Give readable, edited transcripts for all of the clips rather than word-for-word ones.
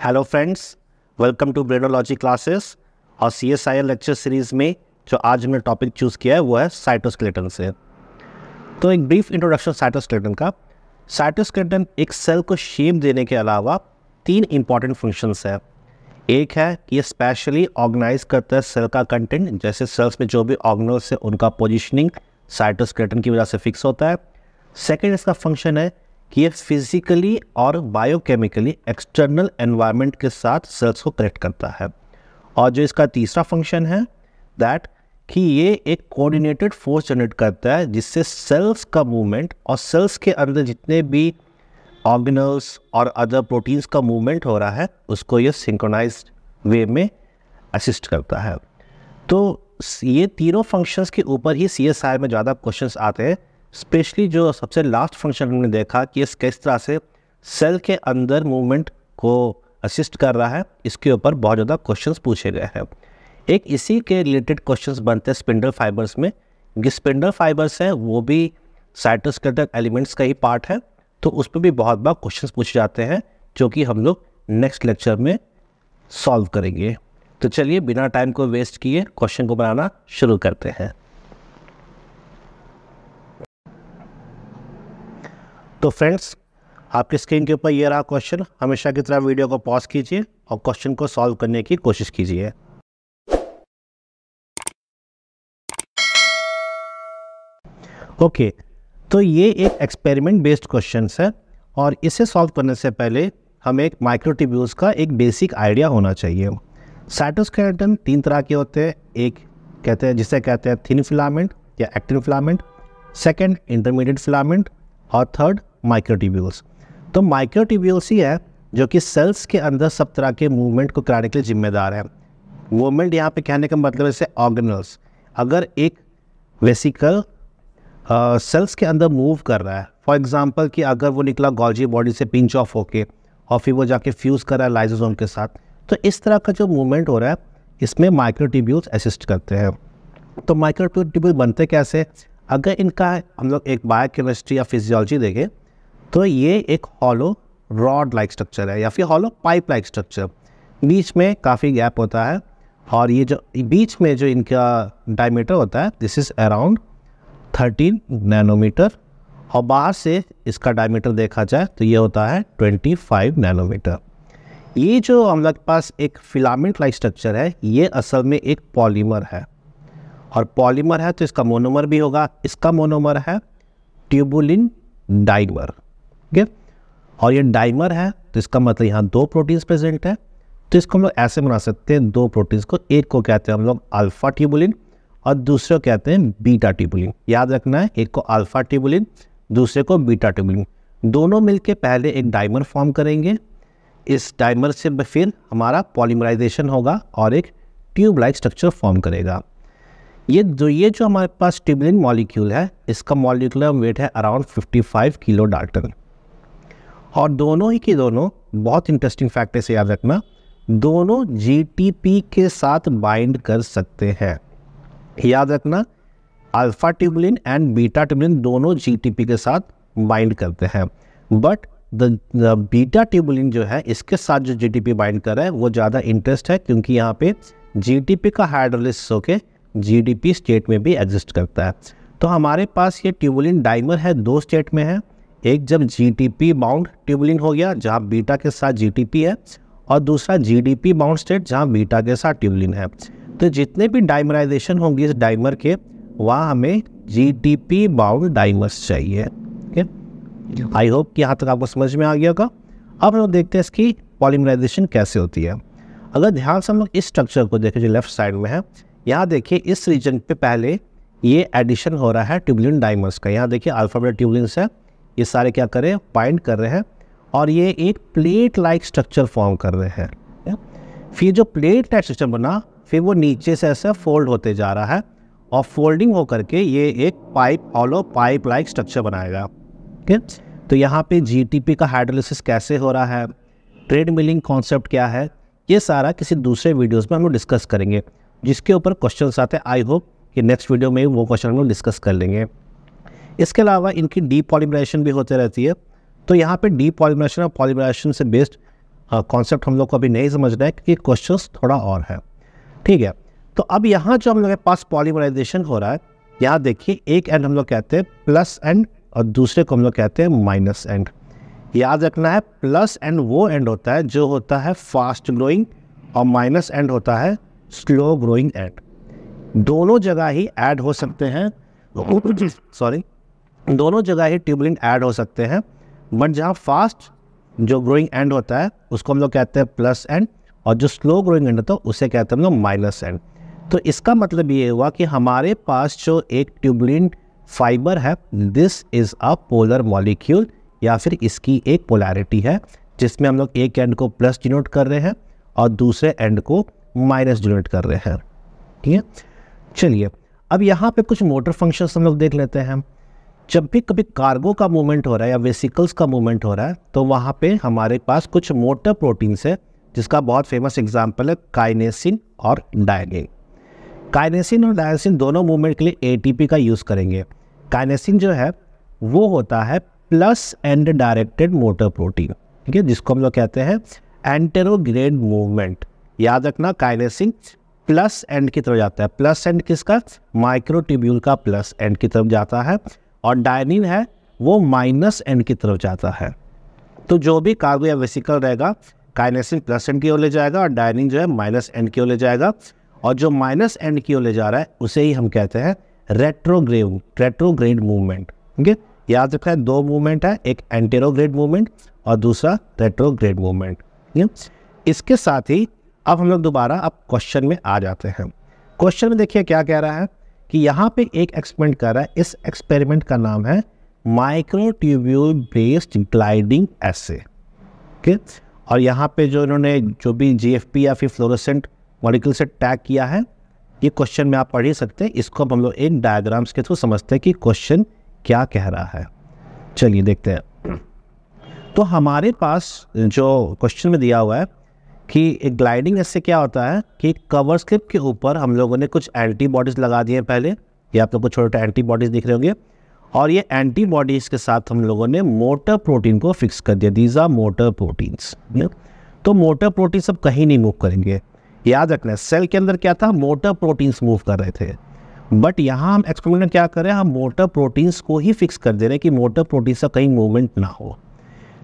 Hello friends, welcome to Brainology classes. और CSIR lecture series में जो आज हमने टॉपिक चूज़ किया है वो है साइटोस्केलेटन से। तो एक ब्रीफ इंट्रोडक्शन साइटोस्केलेटन का। साइटोस्केलेटन एक सेल को शेप देने के अलावा तीन इंपॉर्टेंट फंक्शंस है। एक है कि ये स्पेशली ऑर्गेनाइज करता है सेल का कंटेंट, जैसे सेल्स में जो भी ऑर्गेनल्स है उनका पोजिशनिंग साइटोस्केलेटन की वजह से फिक्स होता है। सेकेंड इसका फंक्शन है कि ये फिजिकली और बायोकेमिकली एक्सटर्नल एनवायरनमेंट के साथ सेल्स को कनेक्ट करता है। और जो इसका तीसरा फंक्शन है दैट कि ये एक कोऑर्डिनेटेड फोर्स जनरेट करता है जिससे सेल्स का मूवमेंट और सेल्स के अंदर जितने भी ऑर्गेनल्स और अदर प्रोटीन्स का मूवमेंट हो रहा है उसको ये सिंक्रोनाइज्ड वे में असिस्ट करता है। तो ये तीनों फंक्शंस के ऊपर ही CSIR में ज़्यादा क्वेश्चंस आते हैं। स्पेशली जो सबसे लास्ट फंक्शन हमने देखा कि इस किस तरह से सेल के अंदर मूवमेंट को असिस्ट कर रहा है, इसके ऊपर बहुत ज़्यादा क्वेश्चंस पूछे गए हैं। एक इसी के रिलेटेड क्वेश्चंस बनते हैं स्पिंडल फाइबर्स में। जो स्पिंडल फाइबर्स हैं वो भी साइटोस्केलेटन एलिमेंट्स का ही पार्ट है, तो उस पर भी बहुत बार क्वेश्चंस पूछे जाते हैं जो कि हम लोग नेक्स्ट लेक्चर में सॉल्व करेंगे। तो चलिए बिना टाइम को वेस्ट किए क्वेश्चन को बनाना शुरू करते हैं। तो फ्रेंड्स, आपकी स्क्रीन के ऊपर ये रहा क्वेश्चन। हमेशा की तरह वीडियो को पॉज कीजिए और क्वेश्चन को सॉल्व करने की कोशिश कीजिए। ओके, तो ये एक एक्सपेरिमेंट बेस्ड क्वेश्चन है और इसे सॉल्व करने से पहले हमें एक माइक्रोट्यूब्यूल्स का एक बेसिक आइडिया होना चाहिए। साइटोस्केलेटन तीन तरह के होते हैं। एक कहते हैं जिसे कहते हैं थिन फिलामेंट या actin filament, second intermediate filament और थर्ड माइक्रोट्यूब्यूल्स। तो माइक्रोट्यूब्यूल्स ही है जो कि सेल्स के अंदर सब तरह के मूवमेंट को कराने के लिए जिम्मेदार है। मूवमेंट यहाँ पे कहने का मतलब जैसे ऑर्गेनल्स, अगर एक वेसिकल सेल्स के अंदर मूव कर रहा है, फॉर एग्जांपल कि अगर वो निकला गॉल्जी बॉडी से पिंच ऑफ होके और फिर वो जाके फ्यूज़ कर रहा है लाइसोसोम के साथ, तो इस तरह का जो मूवमेंट हो रहा है इसमें माइक्रोट्यूब्यूल्स असिस्ट करते हैं। तो माइक्रोट्यूब्यूल बनते कैसे? अगर इनका हम लोग एक बायोकेमिस्ट्री या फिजियोलॉजी देखें तो ये एक हॉलो रॉड लाइक स्ट्रक्चर है या फिर हॉलो पाइप लाइक स्ट्रक्चर। बीच में काफ़ी गैप होता है और ये जो बीच में जो इनका डायमीटर होता है दिस इज़ अराउंड 13 नैनोमीटर और बाहर से इसका डायमीटर देखा जाए तो ये होता है 25 नैनोमीटर। ये जो हम लोग के पास एक फिलामेंट लाइक स्ट्रक्चर है ये असल में एक पॉलीमर है और पॉलीमर है तो इसका मोनोमर भी होगा। इसका मोनोमर है ट्यूबुलिन डाइमर, ठीक है। और ये डाइमर है तो इसका मतलब यहाँ दो प्रोटीन्स प्रेजेंट है। तो इसको हम लोग ऐसे बना सकते हैं, दो प्रोटीन्स को, एक को कहते हैं हम लोग अल्फा ट्यूबुलिन और दूसरे को कहते हैं बीटा ट्यूबुलिन। याद रखना है, एक को अल्फा ट्यूबुलिन दूसरे को बीटा ट्यूबुलिन। दोनों मिलके पहले एक डाइमर फॉर्म करेंगे। इस डाइमर से फिर हमारा पॉलीमराइजेशन होगा और एक ट्यूब लाइक स्ट्रक्चर फॉर्म करेगा। ये जो हमारे पास ट्यूबुलिन मॉलिक्यूल है इसका मॉलिक्यूलर वेट है अराउंड 55 किलो डाल्टन। और दोनों ही के दोनों, बहुत इंटरेस्टिंग फैक्ट है याद रखना, दोनों GTP के साथ बाइंड कर सकते हैं। याद रखना, alpha tubulin and beta tubulin दोनों GTP के साथ बाइंड करते हैं, बट द बीटा ट्यूबुलिन जो है इसके साथ जो GTP बाइंड कर रहा है वो ज़्यादा इंटरेस्ट है क्योंकि यहाँ पे GTP का हाइड्रोलिसिस होके GDP स्टेट में भी एग्जिस्ट करता है। तो हमारे पास ये ट्यूबुलिन डाइमर है, दो स्टेट में है। एक जब GTP बाउंड ट्यूबुलिन हो गया जहाँ बीटा के साथ GTP है और दूसरा GDP बाउंड स्टेट जहाँ बीटा के साथ ट्यूबुलिन है। तो जितने भी डाइमराइजेशन होंगी इस डाइमर के वहाँ हमें GTP बाउंड डाइमर्स चाहिए। ठीक, आई होप कि यहाँ तक आपको समझ में आ गया होगा। अब हम लोग देखते हैं इसकी पॉलीमराइजेशन कैसे होती है। अगर ध्यान से हम लोग इस स्ट्रक्चर को देखें जो लेफ्ट साइड में है, यहाँ देखिए इस रीजन पे पहले ये एडिशन हो रहा है ट्यूबुलिन डाइमर्स का। यहाँ देखिए अल्फाबेट ट्यूबुलिन्स है, ये सारे क्या कर रहे हैं, बाइंड कर रहे हैं और ये एक प्लेट लाइक स्ट्रक्चर फॉर्म कर रहे हैं। फिर जो प्लेट लाइक स्ट्रक्चर बना फिर वो नीचे से ऐसे फोल्ड होते जा रहा है और फोल्डिंग होकर के ये एक pipe, hollow pipe like structure बनाएगा। ठीक, तो यहाँ पे GTP का हाइड्रोलिसिस कैसे हो रहा है, ट्रेड मिलिंग कॉन्सेप्ट क्या है, ये सारा किसी दूसरे वीडियोज़ में हम लोग डिस्कस करेंगे जिसके ऊपर क्वेश्चंस आते हैं। आई होप कि नेक्स्ट वीडियो में वो क्वेश्चन हम लोग डिस्कस कर लेंगे। इसके अलावा इनकी डीपॉलीमराइजेशन भी होते रहती है। तो यहाँ पे डीपॉलीमराइजेशन और पॉलीमराइजेशन से बेस्ड कॉन्सेप्ट हम लोग को अभी नहीं समझना है क्योंकि क्वेश्चंस थोड़ा और है, ठीक है। तो अब यहाँ जो हम लोग के पास पॉलीमराइजेशन हो रहा है, यहाँ देखिए एक एंड हम लोग कहते हैं प्लस एंड और दूसरे को हम लोग कहते हैं माइनस एंड। याद रखना है प्लस एंड वो एंड होता है जो होता है फास्ट ग्रोइंग और माइनस एंड होता है स्लो ग्रोइंग एंड। दोनों जगह ही ऐड हो सकते हैं दोनों जगह ही ट्यूबुलेंट ऐड हो सकते हैं, बट जहाँ फास्ट जो ग्रोइंग एंड होता है उसको हम लोग कहते हैं प्लस एंड और जो स्लो ग्रोइंग एंड होता है उसे कहते हैं हम लोग माइनस एंड। तो इसका मतलब ये हुआ कि हमारे पास जो एक ट्यूबुलेंट फाइबर है, this is a polar molecule, या फिर इसकी एक पोलैरिटी है जिसमें हम लोग एक एंड को प्लस डिनोट कर रहे हैं और दूसरे एंड को माइनस डिनोट कर रहे हैं, ठीक है। चलिए अब यहाँ पे कुछ मोटर फंक्शंस हम लोग देख लेते हैं। जब भी कभी कार्गो का मूवमेंट हो रहा है या वेसिकल्स का मूवमेंट हो रहा है तो वहाँ पे हमारे पास कुछ मोटर प्रोटीन्स है, जिसका बहुत फेमस एग्जाम्पल है काइनेसिन और डायनिन। काइनेसिन और डायनिन दोनों मूवमेंट के लिए एटीपी का यूज़ करेंगे। काइनेसिन जो है वो होता है plus end directed motor protein, ठीक है, जिसको हम लोग कहते हैं एंटेरोग्रेड मूवमेंट। याद रखना काइनेसिन प्लस एंड की तरफ जाता है। प्लस एंड किसका? माइक्रोट्यूब्यूल का प्लस एंड की तरफ जाता है, और डायनिन है वो माइनस एंड की तरफ जाता है। तो जो भी कार्गो या वेसिकल रहेगा, काइनेसिन प्लस एंड की ओर ले जाएगा और डायनिन जो है माइनस एंड की ओर ले जाएगा, और जो माइनस एंड की ओर ले जा रहा है उसे ही हम कहते हैं रेट्रोग्रेड मूवमेंट, ठीक है। याद रखना है दो मूवमेंट है, एक एंटेरोग्रेड मूवमेंट और दूसरा रेट्रोग्रेड मूवमेंट, ठीक है। इसके साथ ही अब हम लोग दोबारा अब क्वेश्चन में आ जाते हैं। क्वेश्चन में देखिए क्या कह रहा है कि यहाँ पे एक एक्सपेरिमेंट कर रहा है। इस एक्सपेरिमेंट का नाम है माइक्रोट्यूब्यूल बेस्ड ग्लाइडिंग एसे, ठीक। और यहाँ पे जो इन्होंने जो भी जीएफपी या फिर फ्लोरोसेंट मॉलिक्यूल से टैग किया है, ये क्वेश्चन में आप पढ़ ही सकते हैं। इसको अब हम लोग एक डायग्राम्स के थ्रू समझते हैं कि क्वेश्चन क्या कह रहा है। चलिए देखते हैं। तो हमारे पास जो क्वेश्चन में दिया हुआ है कि एक ग्लाइडिंग एसे क्या होता है कि कवर स्लिप के ऊपर हम लोगों ने कुछ एंटीबॉडीज़ लगा दिए पहले, ये आप लोग को छोटे छोटे एंटीबॉडीज़ दिख रहे होंगे, और ये एंटीबॉडीज़ के साथ हम लोगों ने मोटर प्रोटीन को फिक्स कर दिया। These are motor proteins. तो मोटर प्रोटीन सब कहीं नहीं मूव करेंगे। याद रखना सेल के अंदर क्या था, मोटर प्रोटीन्स मूव कर रहे थे, बट यहाँ हम एक्सपेरिमेंट में क्या कर रहे हैं, हम मोटर प्रोटीन्स को ही फिक्स कर दे रहे हैं कि मोटर प्रोटीन का कहीं मूवमेंट ना हो।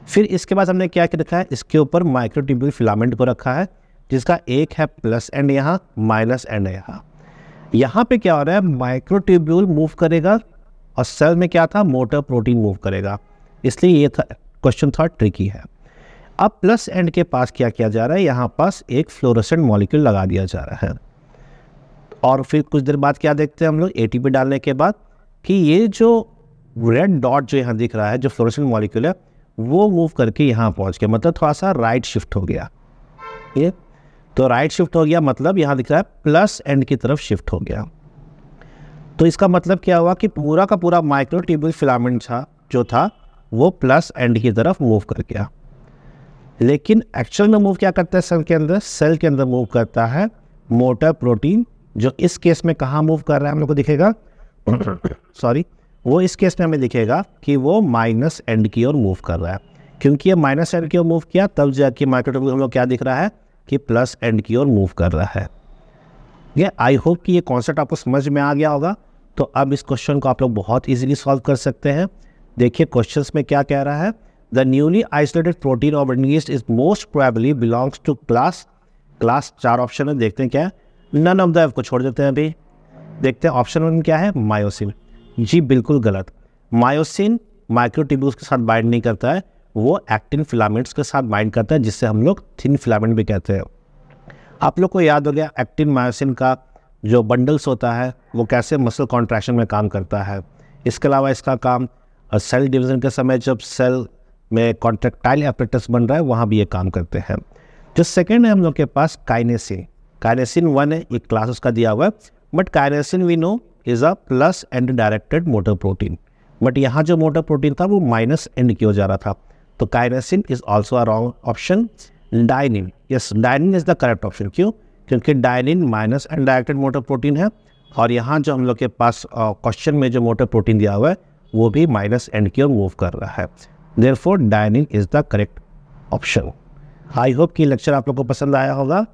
फिर इसके बाद हमने क्या रखा है, इसके ऊपर माइक्रोट्यूब्यूल फिलामेंट को रखा है, जिसका एक है प्लस एंड यहाँ, माइनस एंड यहाँ। यहाँ पे क्या हो रहा है, माइक्रोट्यूब्यूल मूव करेगा और सेल में क्या था, मोटर प्रोटीन मूव करेगा, इसलिए ये था क्वेश्चन थोड़ा ट्रिकी है। अब प्लस एंड के पास क्या किया जा रहा है, यहाँ पास एक फ्लोरोसेंट मॉलिक्यूल लगा दिया जा रहा है, और फिर कुछ देर बाद क्या देखते हैं हम लोग एटीपी डालने के बाद कि ये जो रेड डॉट जो यहाँ दिख रहा है, जो फ्लोरोसेंट मॉलिक्यूल है, वो मूव करके यहाँ पहुँच गया, मतलब थोड़ा सा राइट शिफ्ट हो गया। ये तो राइट शिफ्ट हो गया, मतलब यहाँ दिख रहा है प्लस एंड की तरफ शिफ्ट हो गया। तो इसका मतलब क्या हुआ कि पूरा का पूरा माइक्रोट्यूब्यूल फिलामेंट जो था वो प्लस एंड की तरफ मूव कर गया। लेकिन एक्चुअल में मूव क्या करता है सेल के अंदर, सेल के अंदर मूव करता है मोटर प्रोटीन, जो इस केस में कहाँ मूव कर रहा है हम लोग को दिखेगा सॉरी, वो इस केस में हमें दिखेगा कि वो माइनस एंड की ओर मूव कर रहा है। क्योंकि ये माइनस एंड की ओर मूव किया, तब जाके माइक्रोट्यूब्यूल हम लोग क्या दिख रहा है कि प्लस एंड की ओर मूव कर रहा है। ये आई होप कि ये कॉन्सेप्ट आपको समझ में आ गया होगा। तो अब इस क्वेश्चन को आप लोग बहुत इजीली सॉल्व कर सकते हैं। देखिए क्वेश्चंस में क्या कह रहा है, the newly isolated protein of organism is most probably belongs to class 4 option है, देखते हैं क्या है। नन ऑफ द को छोड़ देते हैं, अभी देखते हैं ऑप्शन 1 क्या है, मायोसिन। जी बिल्कुल गलत। मायोसिन माइक्रोट्यूब्यूल्स के साथ बाइंड नहीं करता है, वो एक्टिन फिलामेंट्स के साथ बाइंड करता है, जिससे हम लोग थिन फिलामेंट भी कहते हैं। आप लोग को याद हो गया एक्टिन मायोसिन का जो बंडल्स होता है वो कैसे मसल कॉन्ट्रैक्शन में काम करता है। इसके अलावा इसका काम सेल डिवीजन के समय जब सेल में कॉन्ट्रैक्टाइल एपेरेटस बन रहा है वहाँ भी ये काम करते हैं। जो सेकेंड है हम लोग के पास काइनेसिन। काइनेसिन 1 है, एक क्लास उसका दिया हुआ है, but kinesin we know is a plus end directed motor protein, but यहाँ जो मोटर प्रोटीन था वो माइनस एंड की ओर जा रहा था। तो kinesin is also a wrong option. Dynein, yes dynein is the correct option. क्यों? क्योंकि dynein minus end directed motor protein है, और यहाँ जो हम लोग के पास क्वेश्चन में जो मोटर प्रोटीन दिया हुआ है वो भी माइनस एंड की ओर मूव कर रहा है। Therefore dynein is the correct option. I hope कि लेक्चर आप लोग को पसंद आया होगा।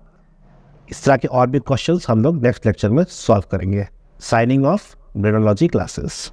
इस तरह के और भी क्वेश्चंस हम लोग नेक्स्ट लेक्चर में सॉल्व करेंगे। Signing off, Brainology classes.